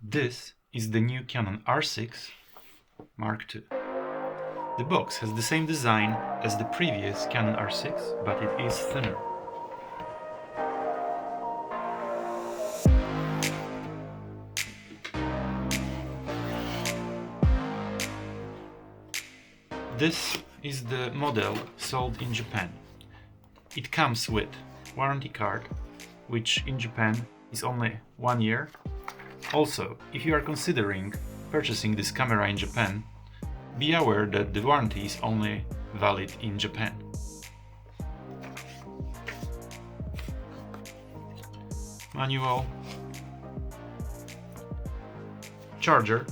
This is the new Canon R6 Mark II. The box has the same design as the previous Canon R6, but it is thinner. This is the model sold in Japan. It comes with warranty card, which in Japan is only 1 year. Also, if you are considering purchasing this camera in Japan, be aware that the warranty is only valid in Japan. Manual, charger,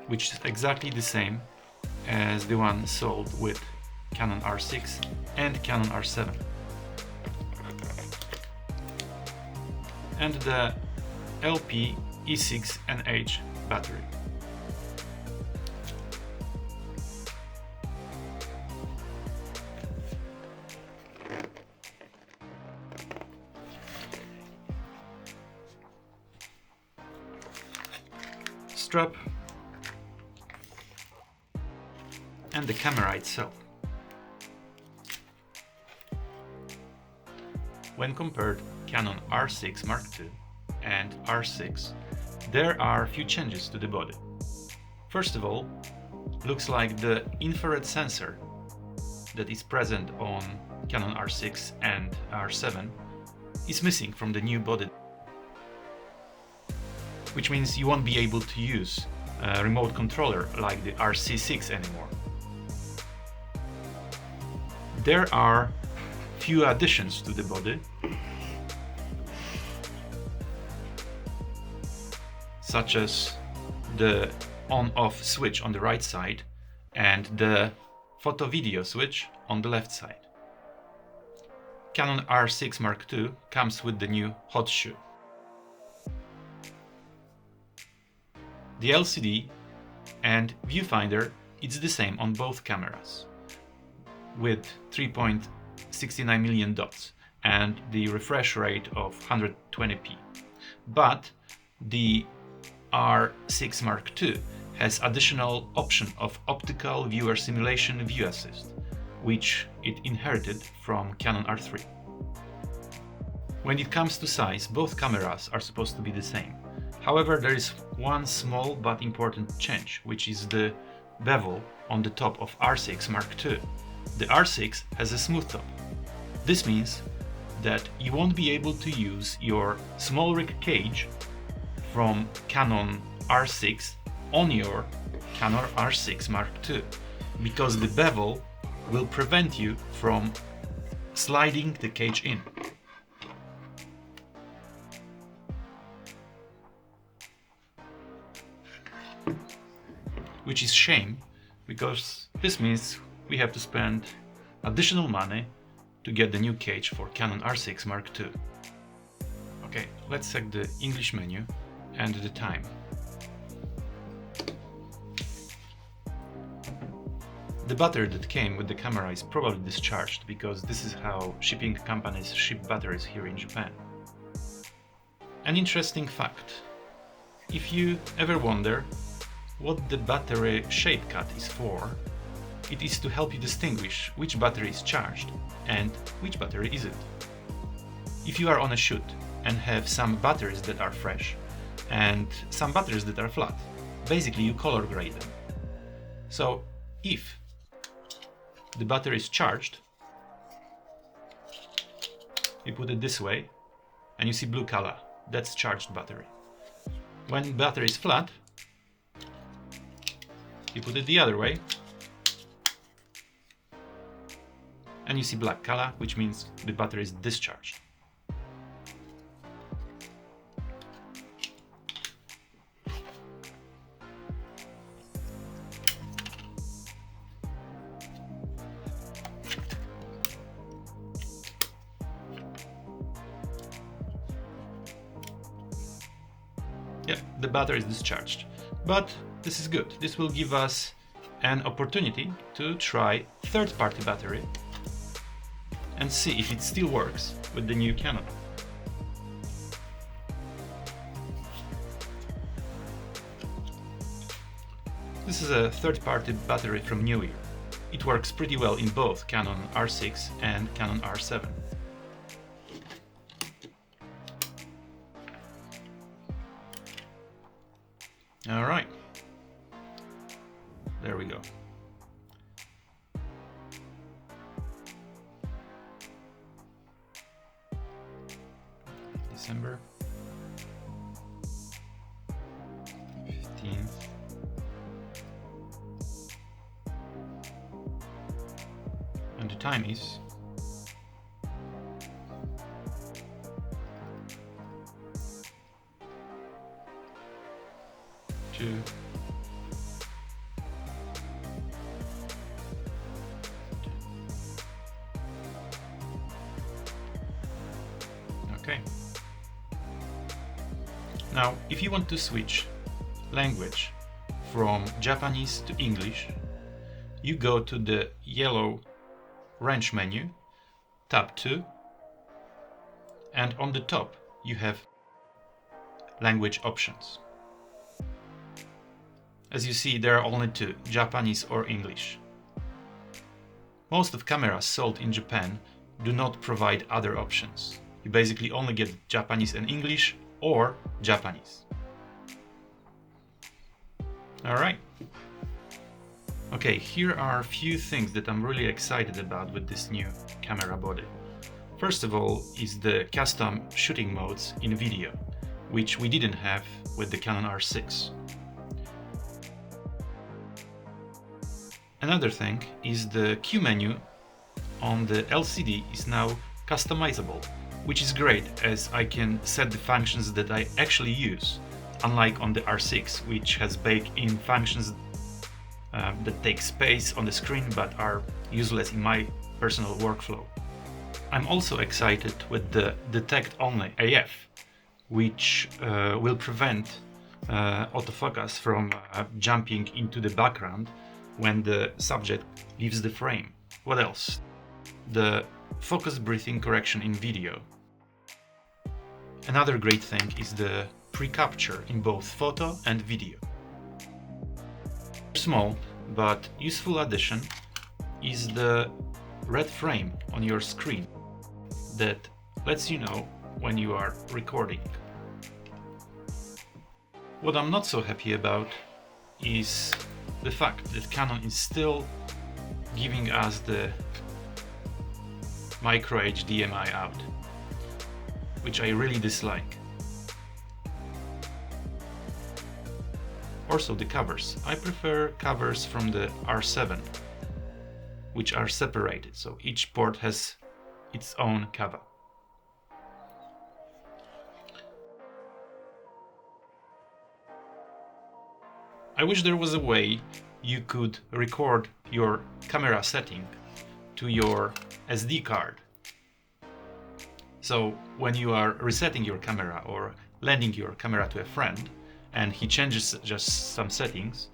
which is exactly the same as the one sold with Canon R6 and Canon R7. And the LP E6NH battery. Strap and the camera itself. When compared Canon R6 Mark II and R6, there are a few changes to the body. First of all, looks like the infrared sensor that is present on Canon R6 and R7 is missing from the new body, which means you won't be able to use a remote controller like the RC6 anymore. There are few additions to the body, such as the on-off switch on the right side and the photo-video switch on the left side. Canon R6 Mark II comes with the new hot shoe. The LCD and viewfinder is the same on both cameras, with 3.69 million dots and the refresh rate of 120p. But the R6 Mark II has additional option of optical viewer simulation view assist, which it inherited from Canon R3. When it comes to size, both cameras are supposed to be the same. However, there is one small but important change, which is the bevel on the top of R6 Mark II. The R6 has a smooth top. This means that you won't be able to use your small rig cage from Canon R6 on your Canon R6 Mark II, because the bevel will prevent you from sliding the cage in. Which is shame, because this means we have to spend additional money to get the new cage for Canon R6 Mark II. Okay, let's check the English menu and the time. The battery that came with the camera is probably discharged, because this is how shipping companies ship batteries here in Japan. An interesting fact: if you ever wonder what the battery shape cut is for, it is to help you distinguish which battery is charged and which battery isn't. If you are on a shoot and have some batteries that are fresh and some batteries that are flat, basically you color grade them. So if the battery is charged, you put it this way and you see blue color, that's charged battery. When battery is flat, you put it the other way and you see black color, which means the battery is discharged. Yeah, the battery is discharged, but this is good. This will give us an opportunity to try third-party battery and see if it still works with the new Canon. This is a third-party battery from Neewer. It works pretty well in both Canon R6 and Canon R7. Alright, there we go. December 15th. And the time is 2. Okay. Now, if you want to switch language from Japanese to English, you go to the yellow wrench menu, tab 2, and on the top you have language options. As you see, there are only two, Japanese or English. Most of cameras sold in Japan do not provide other options. You basically only get Japanese and English or Japanese. Alright. Okay, here are a few things that I'm really excited about with this new camera body. First of all is the custom shooting modes in video, which we didn't have with the Canon R6. Another thing is the Q menu on the LCD is now customizable, which is great as I can set the functions that I actually use, unlike on the R6, which has baked-in functions that take space on the screen but are useless in my personal workflow. I'm also excited with the Detect Only AF, which will prevent autofocus from jumping into the background when the subject leaves the frame. What else? The focus breathing correction in video. Another great thing is the pre-capture in both photo and video. Small but useful addition is the red frame on your screen that lets you know when you are recording. What I'm not so happy about is the fact that Canon is still giving us the micro HDMI out, which I really dislike. Also the covers. I prefer covers from the R7, which are separated, so each port has its own cover. I wish there was a way you could record your camera setting to your SD card. So when you are resetting your camera or lending your camera to a friend and he changes just some settings,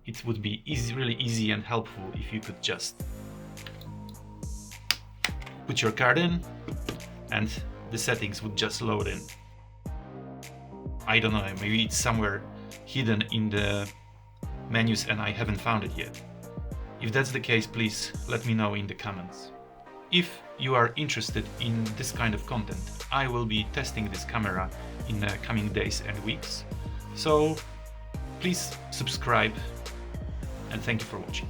it would be really easy and helpful if you could just put your card in and the settings would just load in. I don't know, maybe it's somewhere hidden in the menus and I haven't found it yet. If that's the case, please let me know in the comments. If you are interested in this kind of content, I will be testing this camera in the coming days and weeks. So please subscribe and thank you for watching.